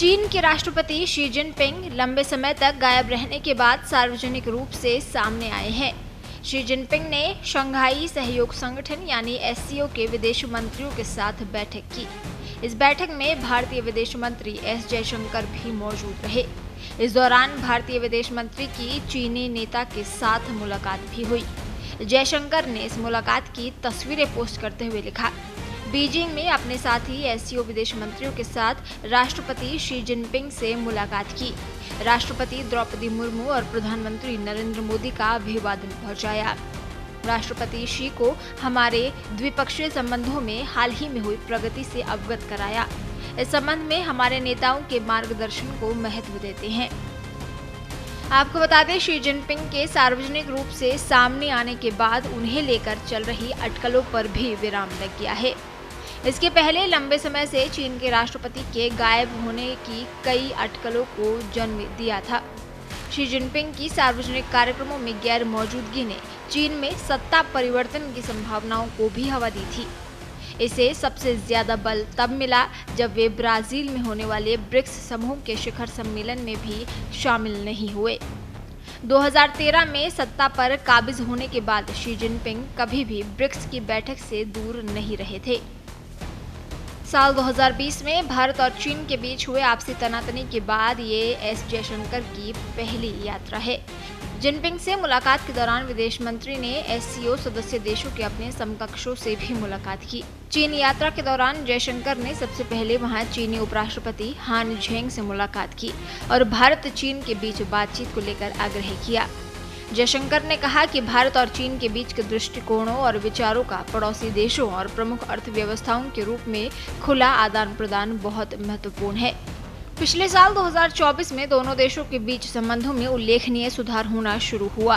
चीन के राष्ट्रपति शी जिनपिंग लंबे समय तक गायब रहने के बाद सार्वजनिक रूप से सामने आए हैं। शी जिनपिंग ने शंघाई सहयोग संगठन यानी SCO के विदेश मंत्रियों के साथ बैठक की। इस बैठक में भारतीय विदेश मंत्री S जयशंकर भी मौजूद रहे। इस दौरान भारतीय विदेश मंत्री की चीनी नेता के साथ मुलाकात भी हुई। जयशंकर ने इस मुलाकात की तस्वीरें पोस्ट करते हुए लिखा, बीजिंग में अपने साथी SCO विदेश मंत्रियों के साथ राष्ट्रपति शी जिनपिंग से मुलाकात की। राष्ट्रपति द्रौपदी मुर्मू और प्रधानमंत्री नरेंद्र मोदी का अभिवादन पहुंचाया। राष्ट्रपति शी को हमारे द्विपक्षीय संबंधों में हाल ही में हुई प्रगति से अवगत कराया। इस संबंध में हमारे नेताओं के मार्गदर्शन को महत्व देते हैं। आपको बता दें, शी जिनपिंग के सार्वजनिक रूप से सामने आने के बाद उन्हें लेकर चल रही अटकलों पर भी विराम लग गया है। इसके पहले लंबे समय से चीन के राष्ट्रपति के गायब होने की कई अटकलों को जन्म दिया था। शी जिनपिंग की सार्वजनिक कार्यक्रमों में गैर मौजूदगी ने चीन में सत्ता परिवर्तन की संभावनाओं को भी हवा दी थी। इसे सबसे ज्यादा बल तब मिला जब वे ब्राजील में होने वाले ब्रिक्स समूह के शिखर सम्मेलन में भी शामिल नहीं हुए। 2013 में सत्ता पर काबिज होने के बाद शी जिनपिंग कभी भी ब्रिक्स की बैठक से दूर नहीं रहे थे। साल 2020 में भारत और चीन के बीच हुए आपसी तनातनी के बाद ये S जयशंकर की पहली यात्रा है। जिनपिंग से मुलाकात के दौरान विदेश मंत्री ने SCO सदस्य देशों के अपने समकक्षों से भी मुलाकात की। चीन यात्रा के दौरान जयशंकर ने सबसे पहले वहां चीनी उपराष्ट्रपति हान झेंग से मुलाकात की और भारत चीन के बीच बातचीत को लेकर आग्रह किया। जयशंकर ने कहा कि भारत और चीन के बीच के दृष्टिकोणों और विचारों का पड़ोसी देशों और प्रमुख अर्थव्यवस्थाओं के रूप में खुला आदान प्रदान बहुत महत्वपूर्ण है। पिछले साल 2024 में दोनों देशों के बीच संबंधों में उल्लेखनीय सुधार होना शुरू हुआ।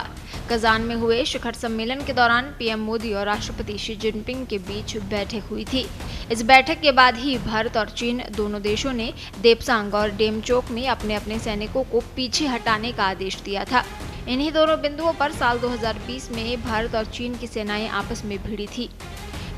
कजान में हुए शिखर सम्मेलन के दौरान PM मोदी और राष्ट्रपति शी जिनपिंग के बीच बैठक हुई थी। इस बैठक के बाद ही भारत और चीन दोनों देशों ने देपसांग और डेमचोक में अपने अपने सैनिकों को पीछे हटाने का आदेश दिया था। इन्हीं दोनों बिंदुओं पर साल 2020 में भारत और चीन की सेनाएं आपस में भिड़ी थी।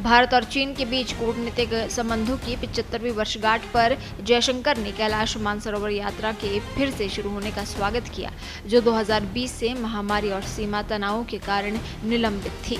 भारत और चीन के बीच कूटनीतिक संबंधों की 75वीं वर्षगांठ पर जयशंकर ने कैलाश मानसरोवर यात्रा के फिर से शुरू होने का स्वागत किया, जो 2020 से महामारी और सीमा तनावों के कारण निलंबित थी।